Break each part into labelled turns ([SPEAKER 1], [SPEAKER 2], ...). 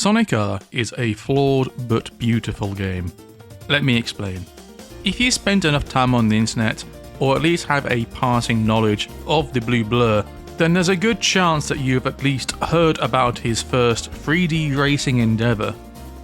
[SPEAKER 1] Sonic R is a flawed but beautiful game. Let me explain. If you spend enough time on the internet, or at least have a passing knowledge of the Blue Blur, then there's a good chance that you've at least heard about his first 3D racing endeavour.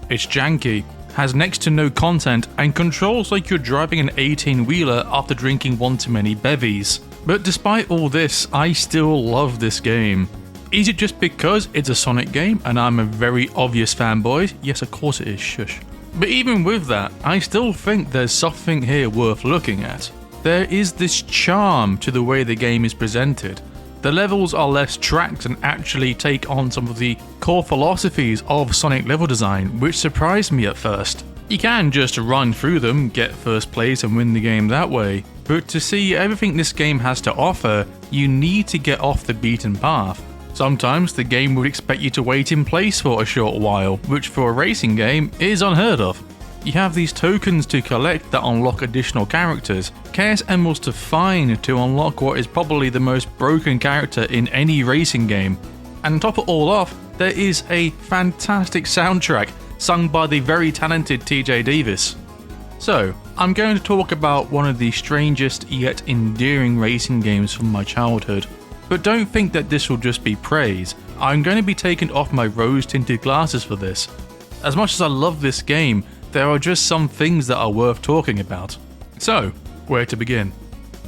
[SPEAKER 1] It's janky, has next to no content, and controls like you're driving an 18-wheeler after drinking one too many bevies. But despite all this, I still love this game. Is it just because it's a Sonic game and I'm a very obvious fanboy? Yes, of course it is, shush. But even with that, I still think there's something here worth looking at. There is this charm to the way the game is presented. The levels are less tracked and actually take on some of the core philosophies of Sonic level design, which surprised me at first. You can just run through them, get first place and win the game that way, but to see everything this game has to offer, you need to get off the beaten path. Sometimes the game would expect you to wait in place for a short while, which for a racing game is unheard of. You have these tokens to collect that unlock additional characters, Chaos Emeralds to find to unlock what is probably the most broken character in any racing game. And to top it all off, there is a fantastic soundtrack sung by the very talented TJ Davis. So, I'm going to talk about one of the strangest yet endearing racing games from my childhood. But don't think that this will just be praise. I'm going to be taking off my rose-tinted glasses for this. As much as I love this game, there are just some things that are worth talking about. So, where to begin?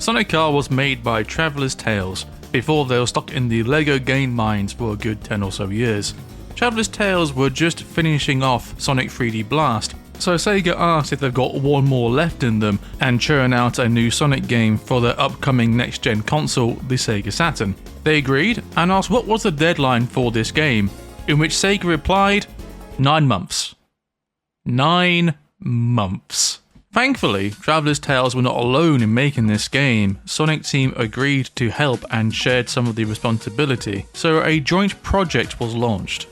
[SPEAKER 1] Sonic R was made by Traveller's Tales, before they were stuck in the LEGO game mines for a good 10 or so years. Traveller's Tales were just finishing off Sonic 3D Blast, so Sega asked if they've got one more left in them and churn out a new Sonic game for their upcoming next-gen console, the Sega Saturn. They agreed and asked what was the deadline for this game, in which Sega replied, 9 months. 9 months. Thankfully, Traveller's Tales were not alone in making this game. Sonic Team agreed to help and shared some of the responsibility, so a joint project was launched.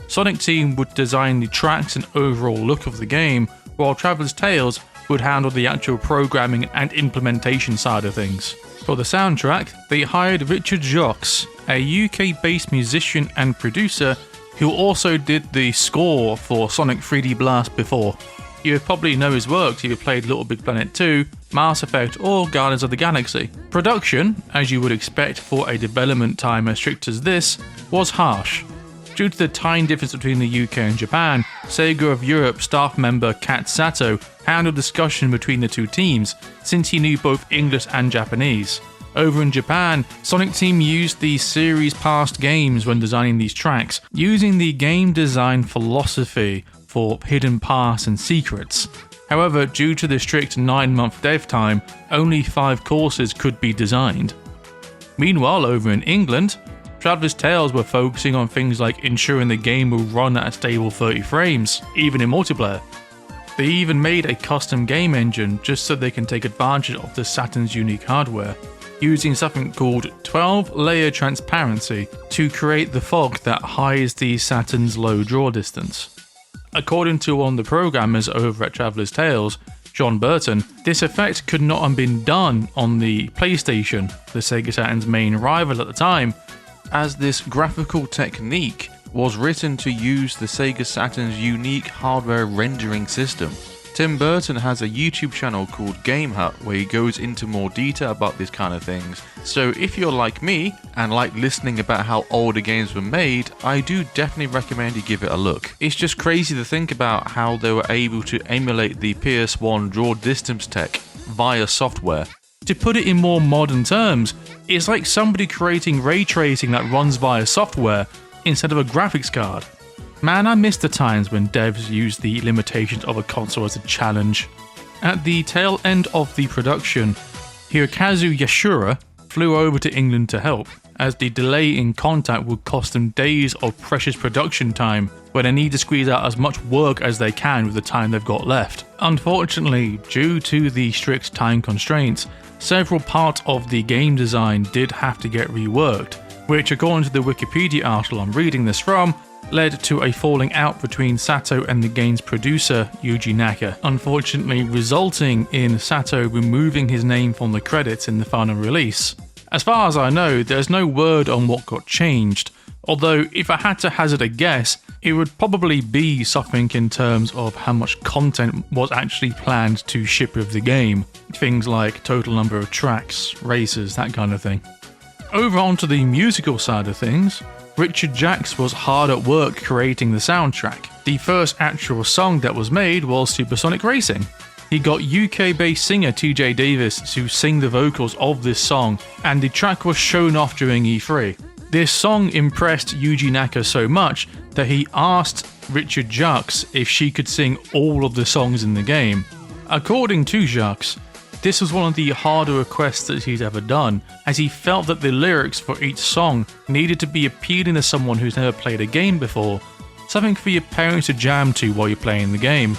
[SPEAKER 1] Sonic Team would design the tracks and overall look of the game, while Traveller's Tales would handle the actual programming and implementation side of things. For the soundtrack, they hired Richard Jacques, a UK-based musician and producer who also did the score for Sonic 3D Blast before. You would probably know his works if you played Little Big Planet 2, Mass Effect or Guardians of the Galaxy. Production, as you would expect for a development time as strict as this, was harsh. Due to the time difference between the UK and Japan, Sega of Europe staff member Kat Sato handled discussion between the two teams, since he knew both English and Japanese. Over in Japan, Sonic Team used the series' past games when designing these tracks, using the game design philosophy for hidden paths and secrets. However, due to the strict 9-month dev time, only 5 courses could be designed. Meanwhile, over in England, Traveller's Tales were focusing on things like ensuring the game will run at a stable 30 frames, even in multiplayer. They even made a custom game engine just so they can take advantage of the Saturn's unique hardware, using something called 12-layer transparency to create the fog that hides the Saturn's low draw distance. According to one of the programmers over at Traveller's Tales, John Burton, this effect could not have been done on the PlayStation, the Sega Saturn's main rival at the time, as this graphical technique was written to use the Sega Saturn's unique hardware rendering system. Tim Burton has a YouTube channel called Game Hut where he goes into more detail about these kind of things, so if you're like me and like listening about how older games were made, I do definitely recommend you give it a look. It's just crazy to think about how they were able to emulate the PS1 draw distance tech via software. To put it in more modern terms, it's like somebody creating ray tracing that runs via software instead of a graphics card. Man, I miss the times when devs used the limitations of a console as a challenge. At the tail end of the production, Hirokazu Yashura flew over to England to help, as the delay in contact would cost them days of precious production time, where they need to squeeze out as much work as they can with the time they've got left. Unfortunately, due to the strict time constraints, several parts of the game design did have to get reworked, which according to the Wikipedia article I'm reading this from, led to a falling out between Sato and the game's producer, Yuji Naka, unfortunately resulting in Sato removing his name from the credits in the final release. As far as I know, there's no word on what got changed, although if I had to hazard a guess, It would probably be something in terms of how much content was actually planned to ship with the game. Things like total number of tracks, races, that kind of thing. Over onto the musical side of things, Richard Jacques was hard at work creating the soundtrack. The first actual song that was made was Supersonic Racing. He got UK-based singer TJ Davis to sing the vocals of this song, and the track was shown off during E3. This song impressed Yuji Naka so much that he asked Richard Jacques if she could sing all of the songs in the game. According to Jacques, this was one of the harder requests that he's ever done, as he felt that the lyrics for each song needed to be appealing to someone who's never played a game before, something for your parents to jam to while you're playing the game.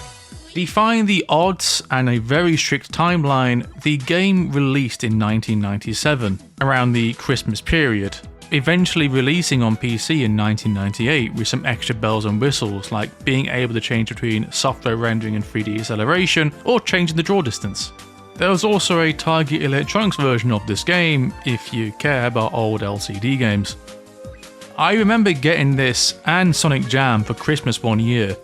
[SPEAKER 1] Defying the odds and a very strict timeline, the game released in 1997, around the Christmas period, eventually releasing on PC in 1998 with some extra bells and whistles like being able to change between software rendering and 3D acceleration or changing the draw distance. There was also a Target Electronics version of this game if you care about old LCD games. I remember getting this and Sonic Jam for Christmas one year.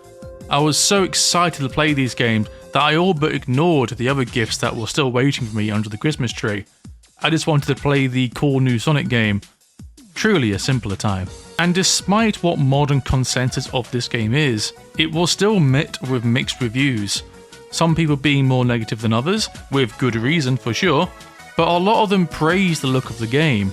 [SPEAKER 1] I was so excited to play these games that I all but ignored the other gifts that were still waiting for me under the Christmas tree. I just wanted to play the cool new Sonic game. Truly a simpler time. And despite what modern consensus of this game is, it was still met with mixed reviews. Some people being more negative than others, with good reason for sure, but a lot of them praised the look of the game.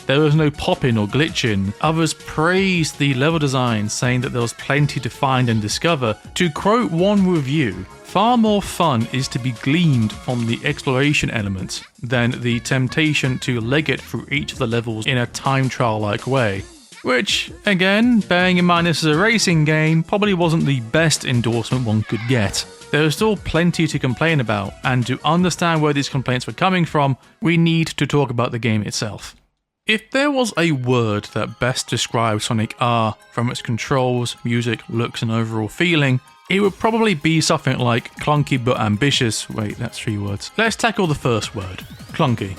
[SPEAKER 1] There was no pop-in or glitching. Others praised the level design, saying that there was plenty to find and discover. To quote one review, far more fun is to be gleaned from the exploration elements than the temptation to leg it through each of the levels in a time trial-like way. Which, again, bearing in mind this is a racing game, probably wasn't the best endorsement one could get. There is still plenty to complain about, and to understand where these complaints were coming from, we need to talk about the game itself. If there was a word that best describes Sonic R from its controls, music, looks and overall feeling, it would probably be something like clunky but ambitious. Wait, that's 3 words. Let's tackle the first word, clunky.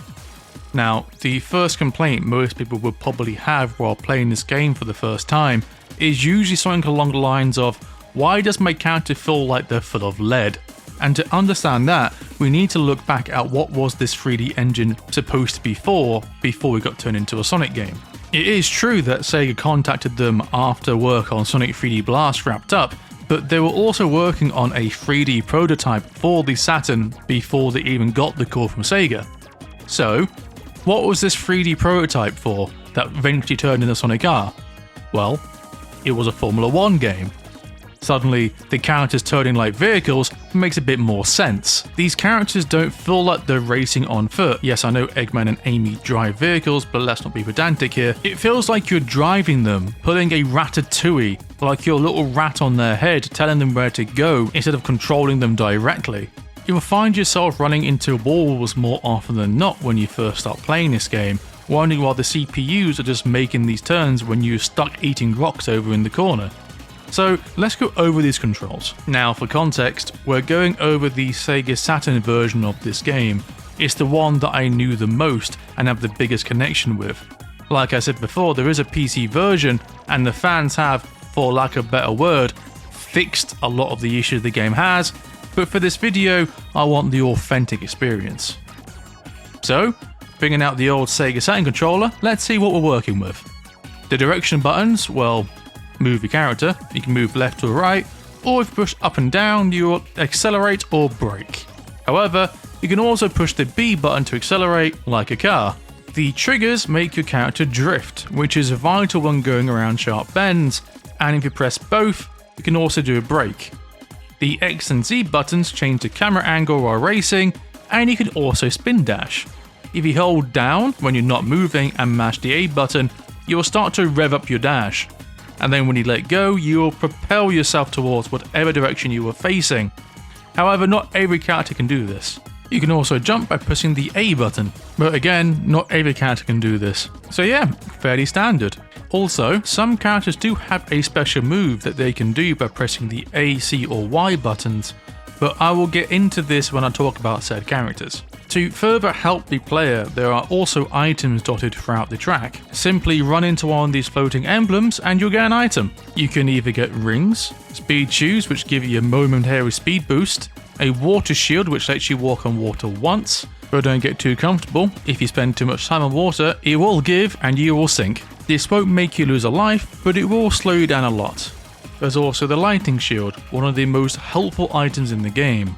[SPEAKER 1] Now, the first complaint most people would probably have while playing this game for the first time is usually something along the lines of, why does my character feel like they're full of lead? And to understand that, we need to look back at what was this 3D engine supposed to be for before it got turned into a Sonic game. It is true that Sega contacted them after work on Sonic 3D Blast wrapped up, but they were also working on a 3D prototype for the Saturn before they even got the call from Sega. So, what was this 3D prototype for that eventually turned into Sonic R? Well, it was a Formula 1 game. Suddenly, the characters turning like vehicles makes a bit more sense. These characters don't feel like they're racing on foot. Yes, I know Eggman and Amy drive vehicles, but let's not be pedantic here. It feels like you're driving them, putting a ratatouille, like your little rat on their head, telling them where to go instead of controlling them directly. You'll find yourself running into walls more often than not when you first start playing this game, wondering why the CPUs are just making these turns when you're stuck eating rocks over in the corner. So let's go over these controls. Now for context, we're going over the Sega Saturn version of this game. It's the one that I knew the most and have the biggest connection with. Like I said before, there is a PC version and the fans have, for lack of a better word, fixed a lot of the issues the game has, but for this video I want the authentic experience. So, bringing out the old Sega Saturn controller, let's see what we're working with. The direction buttons, well, move your character, you can move left or right, or if you push up and down, you'll accelerate or brake. However, you can also push the B button to accelerate, like a car. The triggers make your character drift, which is vital when going around sharp bends, and if you press both, you can also do a brake. The X and Z buttons change the camera angle while racing, and you can also spin dash. If you hold down when you're not moving and mash the A button, you will start to rev up your dash. And then when you let go, you will propel yourself towards whatever direction you were facing. However, not every character can do this. You can also jump by pressing the A button, but again, not every character can do this. So yeah, fairly standard. Also, some characters do have a special move that they can do by pressing the A, C or Y buttons, but I will get into this when I talk about said characters. To further help the player, there are also items dotted throughout the track. Simply run into one of these floating emblems and you'll get an item. You can either get rings, speed shoes which give you a momentary speed boost, a water shield which lets you walk on water once, but don't get too comfortable. If you spend too much time on water, it will give and you will sink. This won't make you lose a life, but it will slow you down a lot. There's also the lightning shield, one of the most helpful items in the game.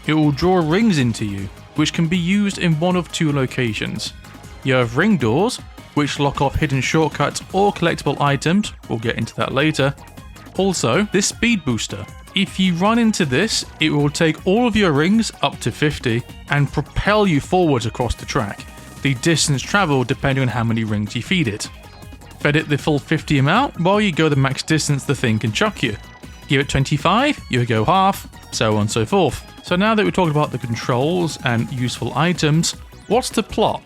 [SPEAKER 1] It will draw rings into you, which can be used in one of two locations. You have ring doors, which lock off hidden shortcuts or collectible items, we'll get into that later. Also, this speed booster. If you run into this, it will take all of your rings up to 50 and propel you forwards across the track. The distance travelled depending on how many rings you feed it. Fed it the full 50 amount, while you go the max distance the thing can chuck you. Give it 25, you go half, so on and so forth. So now that we've talked about the controls and useful items, what's the plot?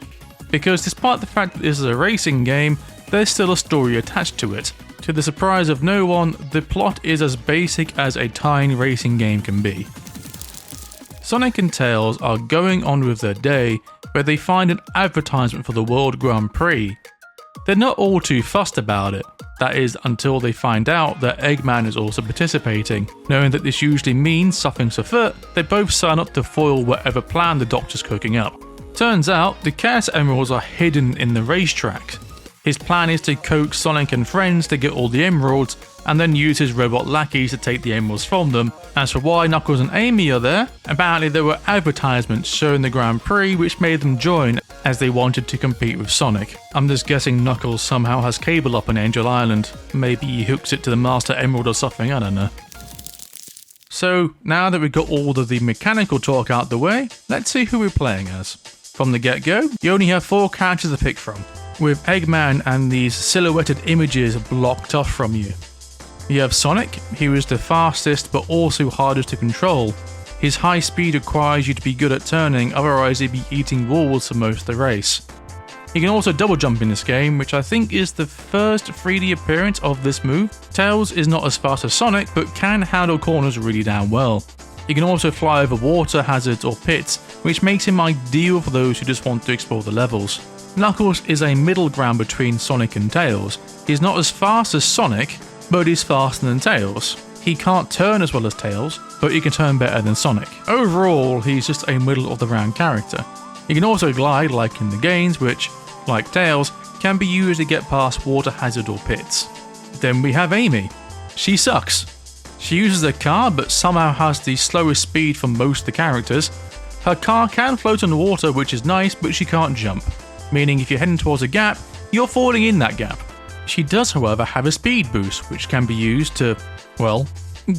[SPEAKER 1] Because despite the fact that this is a racing game, there's still a story attached to it. To the surprise of no one, the plot is as basic as a tiny racing game can be. Sonic and Tails are going on with their day where they find an advertisement for the World Grand Prix. They're not all too fussed about it, that is until they find out that Eggman is also participating. Knowing that this usually means something's afoot, they both sign up to foil whatever plan the Doctor's cooking up. Turns out the Chaos Emeralds are hidden in the racetrack. His plan is to coax Sonic and friends to get all the emeralds and then use his robot lackeys to take the emeralds from them. As for why Knuckles and Amy are there, apparently there were advertisements showing the Grand Prix which made them join as they wanted to compete with Sonic. I'm just guessing Knuckles somehow has cable up on Angel Island. Maybe he hooks it to the Master Emerald or something, I don't know. So now that we've got all of the mechanical talk out the way, let's see who we're playing as. From the get-go, you only have 4 characters to pick from, with Eggman and these silhouetted images blocked off from you. You have Sonic, who is the fastest but also hardest to control. His high speed requires you to be good at turning, otherwise he'd be eating walls for most of the race. You can also double jump in this game, which I think is the first 3D appearance of this move. Tails is not as fast as Sonic, but can handle corners really damn well. He can also fly over water, hazards or pits, which makes him ideal for those who just want to explore the levels. Knuckles is a middle ground between Sonic and Tails. He's not as fast as Sonic, but he's faster than Tails. He can't turn as well as Tails, but he can turn better than Sonic. Overall, he's just a middle of the round character. He can also glide like in the games, which, like Tails, can be used to get past water hazard or pits. Then we have Amy. She sucks. She uses a car but somehow has the slowest speed from most of the characters. Her car can float on the water, which is nice, but she can't jump, meaning if you're heading towards a gap, you're falling in that gap. She does, however, have a speed boost, which can be used to, well,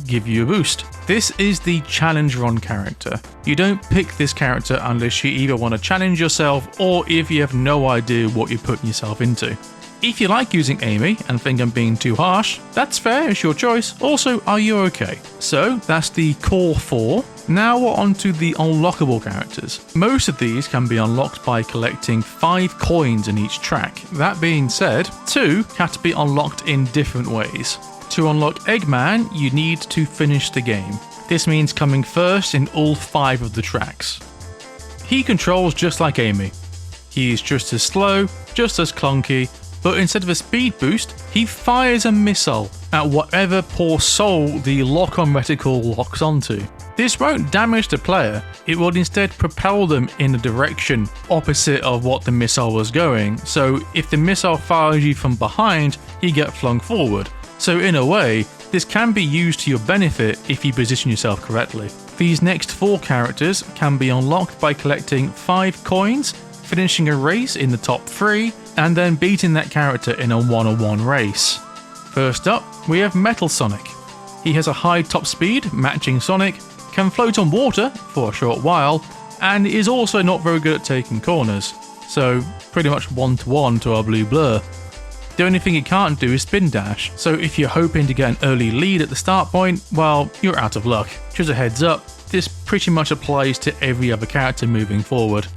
[SPEAKER 1] give you a boost. This is the Challenge Run character. You don't pick this character unless you either want to challenge yourself or if you have no idea what you're putting yourself into. If you like using Amy and think I'm being too harsh, that's fair, it's your choice. Also, are you okay? So, that's the core 4. Now we're on to the unlockable characters. Most of these can be unlocked by collecting 5 coins in each track. That being said, 2 have to be unlocked in different ways. To unlock Eggman, you need to finish the game. This means coming first in all 5 of the tracks. He controls just like Amy. He is just as slow, just as clunky, but instead of a speed boost, he fires a missile at whatever poor soul the lock-on reticle locks onto. This won't damage the player, it will instead propel them in a direction opposite of what the missile was going, so if the missile fires you from behind, you get flung forward. So in a way, this can be used to your benefit if you position yourself correctly. These next 4 characters can be unlocked by collecting 5 coins, finishing a race in the top 3, and then beating that character in a one-on-one race. First up, we have Metal Sonic. He has a high top speed, matching Sonic, can float on water for a short while, and is also not very good at taking corners, so pretty much 1-to-1 to our blue blur. The only thing he can't do is spin dash, so if you're hoping to get an early lead at the start point, well, you're out of luck. Just a heads up, this pretty much applies to every other character moving forward.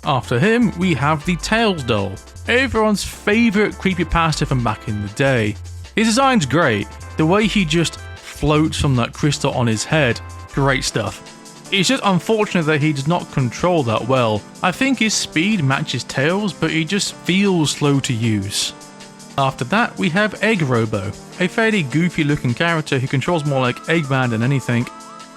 [SPEAKER 1] After him, we have the Tails doll, everyone's favourite creepypasta from back in the day. His design's great, the way he just floats from that crystal on his head, great stuff. It's just unfortunate that he does not control that well. I think his speed matches Tails, but he just feels slow to use. After that, we have Egg Robo, a fairly goofy looking character who controls more like Eggman than anything.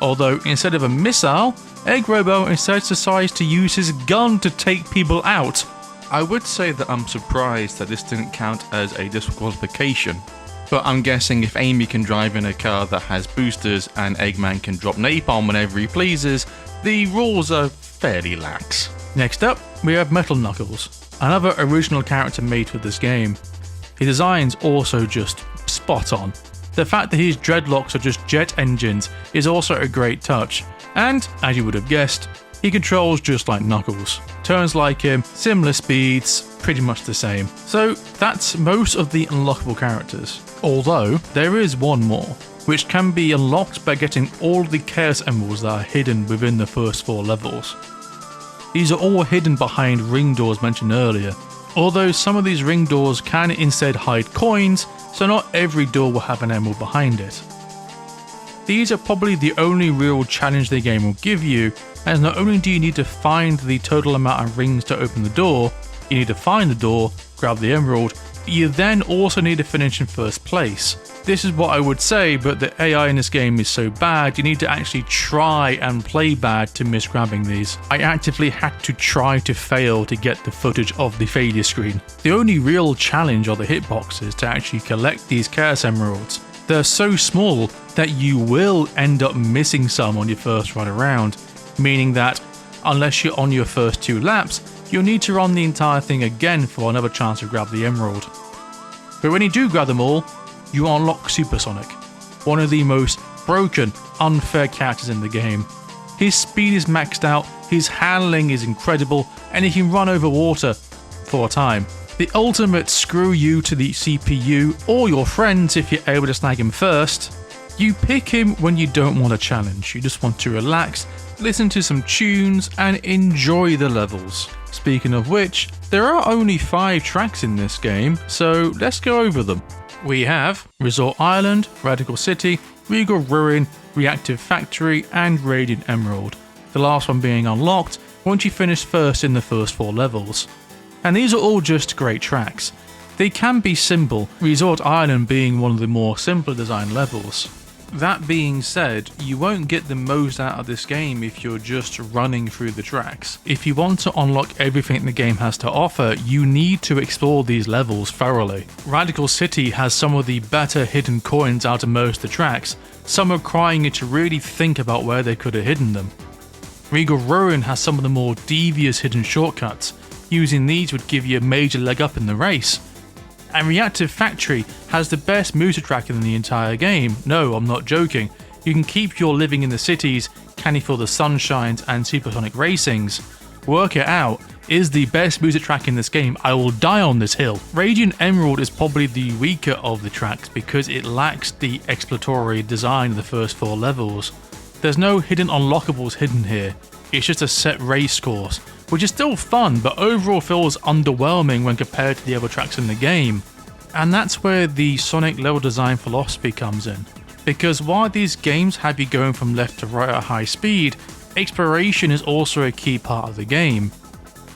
[SPEAKER 1] Although, instead of a missile, Egg Robo instead decides to use his gun to take people out. I would say that I'm surprised that this didn't count as a disqualification. But I'm guessing if Amy can drive in a car that has boosters and Eggman can drop napalm whenever he pleases, the rules are fairly lax. Next up, we have Metal Knuckles, another original character made for this game. His design's also just spot on. The fact that his dreadlocks are just jet engines is also a great touch, and, as you would have guessed, he controls just like Knuckles. Turns like him, similar speeds, pretty much the same. So that's most of the unlockable characters. Although, there is one more, which can be unlocked by getting all of the Chaos Emeralds that are hidden within the first 4 levels. These are all hidden behind ring doors mentioned earlier, although some of these ring doors can instead hide coins, so not every door will have an emerald behind it. These are probably the only real challenge the game will give you, as not only do you need to find the total amount of rings to open the door, you need to find the door, grab the emerald, but you then also need to finish in first place. This is what I would say, but the AI in this game is so bad, you need to actually try and play bad to miss grabbing these. I actively had to try to fail to get the footage of the failure screen. The only real challenge are the hitboxes to actually collect these Chaos Emeralds. They're so small that you will end up missing some on your first run around, meaning that unless you're on your first 2 laps, you'll need to run the entire thing again for another chance to grab the emerald. But when you do grab them all, you unlock Supersonic, one of the most broken, unfair characters in the game. His speed is maxed out, his handling is incredible, and he can run over water for a time. The ultimate screw you to the CPU or your friends if you're able to snag him first. You pick him when you don't want a challenge, you just want to relax, listen to some tunes, and enjoy the levels. Speaking of which, there are only 5 tracks in this game, so let's go over them. We have Resort Island, Radical City, Regal Ruin, Reactive Factory, and Radiant Emerald, the last one being unlocked once you finish first in the first 4 levels. And these are all just great tracks. They can be simple, Resort Island being one of the more simpler design levels. That being said, you won't get the most out of this game if you're just running through the tracks. If you want to unlock everything the game has to offer, you need to explore these levels thoroughly. Radical City has some of the better hidden coins out of most of the tracks, some requiring you to really think about where they could have hidden them. Regal Ruin has some of the more devious hidden shortcuts. Using these would give you a major leg up in the race. And Reactive Factory has the best motor track in the entire game. No, I'm not joking. You can keep your living in the cities, Can You Feel the Sunshines, and Supersonic Racings. Work it out. Is the best music track in this game. I will die on this hill. Radiant Emerald is probably the weaker of the tracks because it lacks the exploratory design of the first 4 levels. There's no hidden unlockables hidden here. It's just a set race course, which is still fun, but overall feels underwhelming when compared to the other tracks in the game. And that's where the Sonic level design philosophy comes in. Because while these games have you going from left to right at high speed, exploration is also a key part of the game.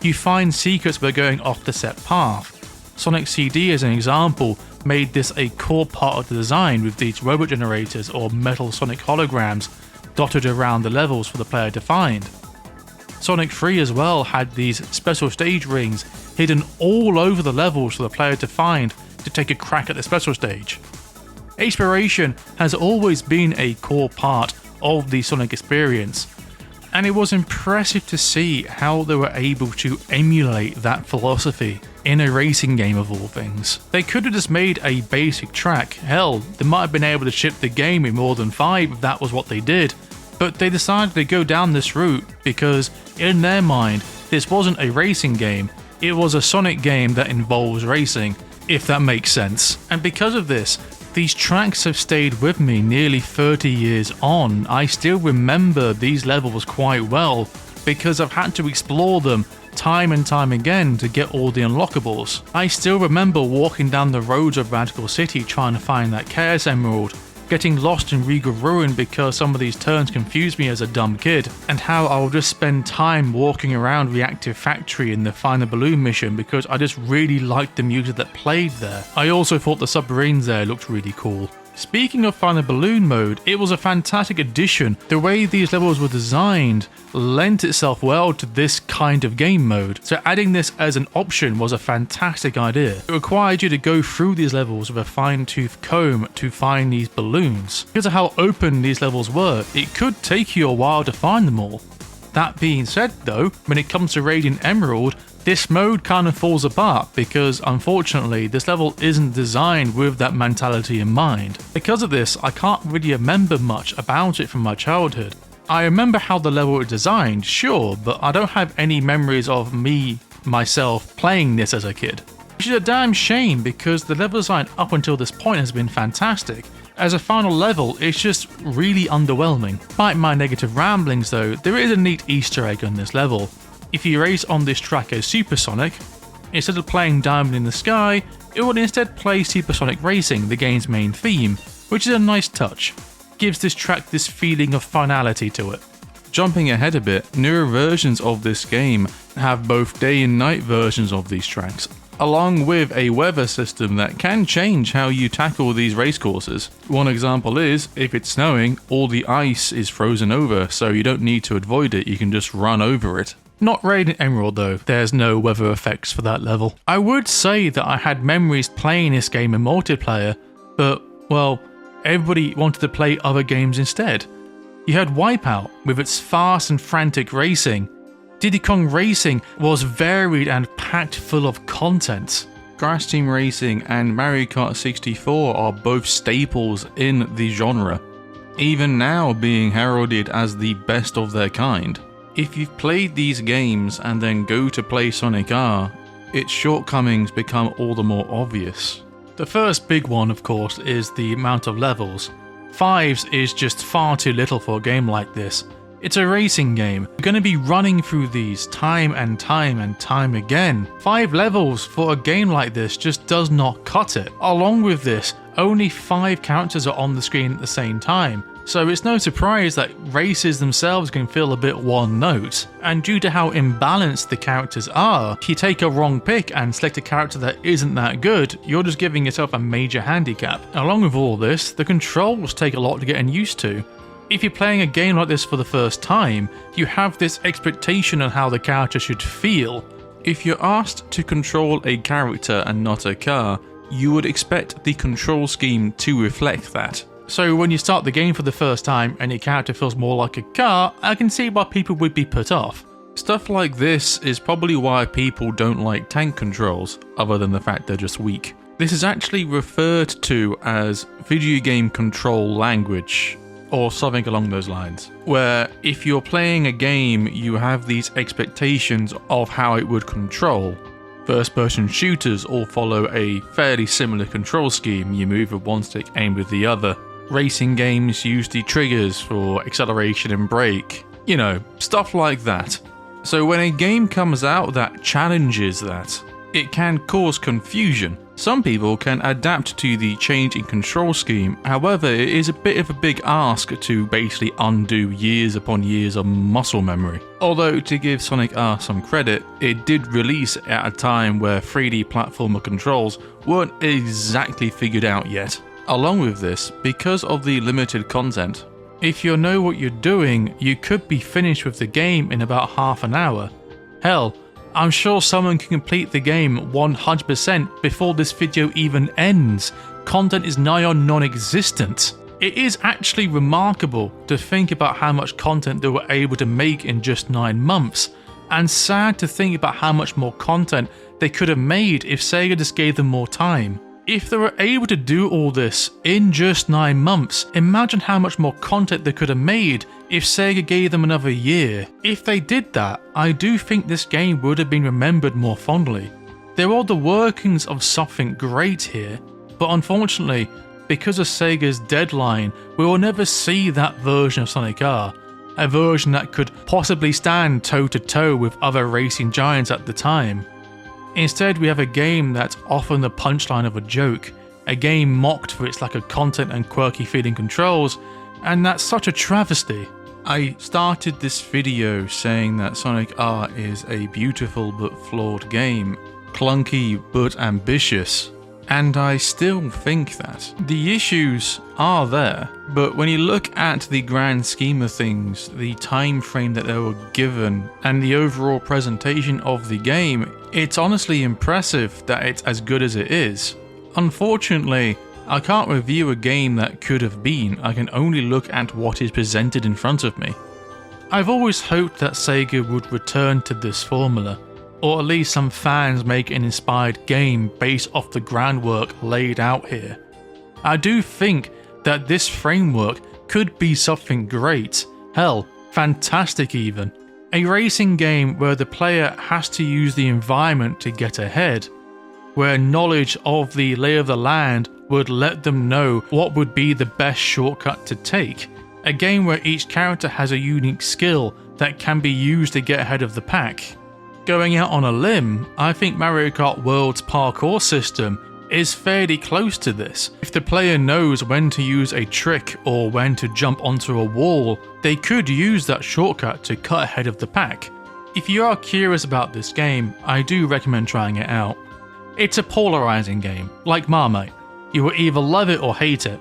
[SPEAKER 1] You find secrets by going off the set path. Sonic CD, as an example, made this a core part of the design with these robot generators or metal Sonic holograms dotted around the levels for the player to find. Sonic 3 as well had these special stage rings hidden all over the levels for the player to find to take a crack at the special stage. Exploration has always been a core part of the Sonic experience, and it was impressive to see how they were able to emulate that philosophy in a racing game of all things. They could have just made a basic track, hell, they might have been able to ship the game in more than 5 if that was what they did, but they decided to go down this route because, in their mind, this wasn't a racing game, it was a Sonic game that involves racing, if that makes sense. And because of this, these tracks have stayed with me nearly 30 years on. I still remember these levels quite well because I've had to explore them time and time again to get all the unlockables. I still remember walking down the roads of Radical City trying to find that Chaos Emerald, getting lost in Regal Ruin because some of these turns confused me as a dumb kid, and how I'll just spend time walking around Reactive Factory in the Final Balloon mission because I just really liked the music that played there. I also thought the submarines there looked really cool. Speaking of Final Balloon mode, it was a fantastic addition. The way these levels were designed lent itself well to this kind of game mode, so adding this as an option was a fantastic idea. It required you to go through these levels with a fine-tooth comb to find these balloons. Because of how open these levels were, it could take you a while to find them all. That being said though, when it comes to Radiant Emerald, this mode kind of falls apart because unfortunately this level isn't designed with that mentality in mind. Because of this, I can't really remember much about it from my childhood. I remember how the level was designed, sure, but I don't have any memories of myself playing this as a kid. Which is a damn shame because the level design up until this point has been fantastic. As a final level, it's just really underwhelming. Despite my negative ramblings though, there is a neat Easter egg on this level. If you race on this track as Supersonic, instead of playing Diamond in the Sky, it will instead play Supersonic Racing, the game's main theme, which is a nice touch. Gives this track this feeling of finality to it. Jumping ahead a bit, newer versions of this game have both day and night versions of these tracks, along with a weather system that can change how you tackle these race courses. One example is, if it's snowing, all the ice is frozen over, so you don't need to avoid it, you can just run over it. Not Radiant Emerald though, there's no weather effects for that level. I would say that I had memories playing this game in multiplayer, but, well, everybody wanted to play other games instead. You had Wipeout with its fast and frantic racing. Diddy Kong Racing was varied and packed full of content. Crash Team Racing and Mario Kart 64 are both staples in the genre, even now being heralded as the best of their kind. If you've played these games and then go to play Sonic R, its shortcomings become all the more obvious. The first big one, of course, is the amount of levels. 5s is just far too little for a game like this. It's a racing game. You're going to be running through these time and time and time again. 5 levels for a game like this just does not cut it. Along with this, only 5 characters are on the screen at the same time. So it's no surprise that races themselves can feel a bit one note. And due to how imbalanced the characters are, if you take a wrong pick and select a character that isn't that good, you're just giving yourself a major handicap. Along with all this, the controls take a lot to get used to. If you're playing a game like this for the first time, you have this expectation on how the character should feel. If you're asked to control a character and not a car, you would expect the control scheme to reflect that. So when you start the game for the first time and your character feels more like a car, I can see why people would be put off. Stuff like this is probably why people don't like tank controls, other than the fact they're just weak. This is actually referred to as video game control language, or something along those lines, where if you're playing a game, you have these expectations of how it would control. First-person shooters all follow a fairly similar control scheme. You move with one stick, aim with the other. Racing games use the triggers for acceleration and brake. You know, stuff like that. So when a game comes out that challenges that, it can cause confusion. Some people can adapt to the change in control scheme, however it is a bit of a big ask to basically undo years upon years of muscle memory. Although to give Sonic R some credit, it did release at a time where 3D platformer controls weren't exactly figured out yet. Along with this, because of the limited content, if you know what you're doing, you could be finished with the game in about half an hour. Hell, I'm sure someone can complete the game 100% before this video even ends. Content is nigh on non-existent. It is actually remarkable to think about how much content they were able to make in just 9 months, and sad to think about how much more content they could have made if Sega just gave them more time. If they were able to do all this in just 9 months, imagine how much more content they could have made if Sega gave them another year. If they did that, I do think this game would have been remembered more fondly. There are the workings of something great here, but unfortunately, because of Sega's deadline, we will never see that version of Sonic R, a version that could possibly stand toe-to-toe with other racing giants at the time. Instead, we have a game that's often the punchline of a joke, a game mocked for its lack of content and quirky feeling controls, and that's such a travesty. I started this video saying that Sonic R is a beautiful but flawed game, clunky but ambitious, and I still think that. The issues are there, but when you look at the grand scheme of things, the time frame that they were given, and the overall presentation of the game, it's honestly impressive that it's as good as it is. Unfortunately, I can't review a game that could have been. I can only look at what is presented in front of me. I've always hoped that Sega would return to this formula, or at least some fans make an inspired game based off the groundwork laid out here. I do think that this framework could be something great, hell, fantastic even. A racing game where the player has to use the environment to get ahead, where knowledge of the lay of the land would let them know what would be the best shortcut to take. A game where each character has a unique skill that can be used to get ahead of the pack. Going out on a limb, I think Mario Kart World's parkour system is fairly close to this. If the player knows when to use a trick or when to jump onto a wall, they could use that shortcut to cut ahead of the pack. If you are curious about this game, I do recommend trying it out. It's a polarizing game, like Marmite. You will either love it or hate it.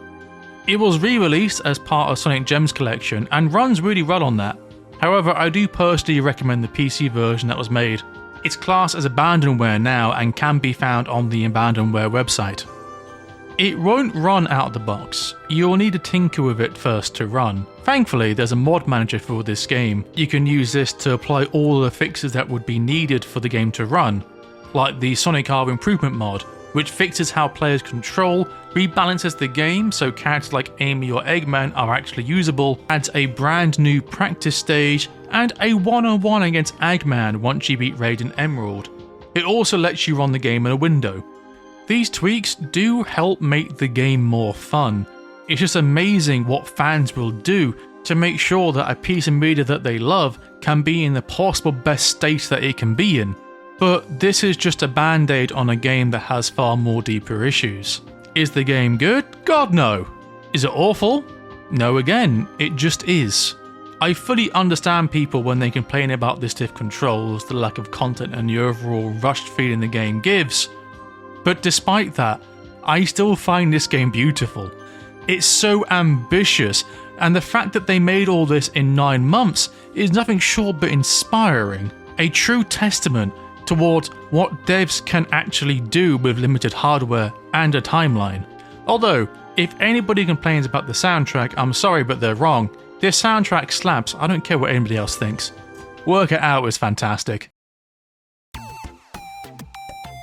[SPEAKER 1] It was re-released as part of Sonic Gems collection and runs really well on that. However, I do personally recommend the PC version that was made. It's classed as abandonware now and can be found on the abandonware website. It won't run out of the box. You'll need to tinker with it first to run. Thankfully, there's a mod manager for this game. You can use this to apply all the fixes that would be needed for the game to run, like the Sonic R Improvement mod, which fixes how players control, rebalances the game so characters like Amy or Eggman are actually usable, adds a brand new practice stage, and a one-on-one against Eggman once you beat Raid and Emerald. It also lets you run the game in a window. These tweaks do help make the game more fun. It's just amazing what fans will do to make sure that a piece of media that they love can be in the possible best state that it can be in. But this is just a band-aid on a game that has far more deeper issues. Is the game good? God no. Is it awful? No again, it just is. I fully understand people when they complain about the stiff controls, the lack of content and the overall rushed feeling the game gives. But despite that, I still find this game beautiful. It's so ambitious, and the fact that they made all this in 9 months is nothing short but inspiring. A true testament towards what devs can actually do with limited hardware and a timeline. Although, if anybody complains about the soundtrack, I'm sorry but they're wrong. This soundtrack slaps, I don't care what anybody else thinks. Work It Out is fantastic.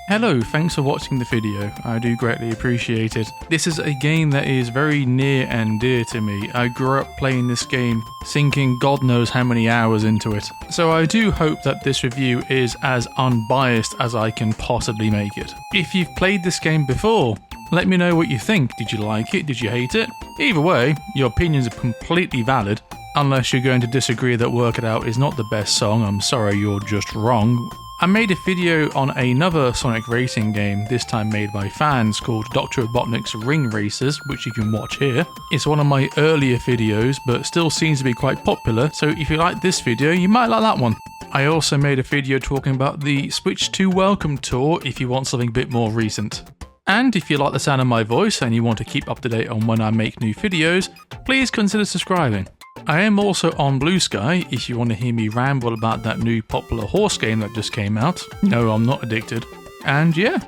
[SPEAKER 1] Hello, thanks for watching the video, I do greatly appreciate it. This is a game that is very near and dear to me. I grew up playing this game, sinking God knows how many hours into it. So I do hope that this review is as unbiased as I can possibly make it. If you've played this game before, let me know what you think. Did you like it? Did you hate it? Either way, your opinions are completely valid. Unless you're going to disagree that Work It Out is not the best song, I'm sorry, you're just wrong. I made a video on another Sonic racing game, this time made by fans, called Dr. Robotnik's Ring Racers, which you can watch here. It's one of my earlier videos, but still seems to be quite popular, so if you like this video, you might like that one. I also made a video talking about the Switch 2 Welcome Tour if you want something a bit more recent. And if you like the sound of my voice and you want to keep up to date on when I make new videos, please consider subscribing. I am also on Blue Sky if you want to hear me ramble about that new popular horse game that just came out. No, I'm not addicted. And yeah,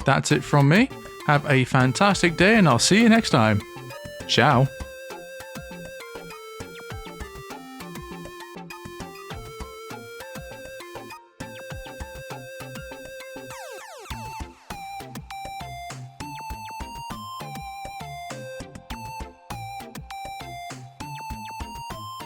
[SPEAKER 1] that's it from me. Have a fantastic day and I'll see you next time. Ciao.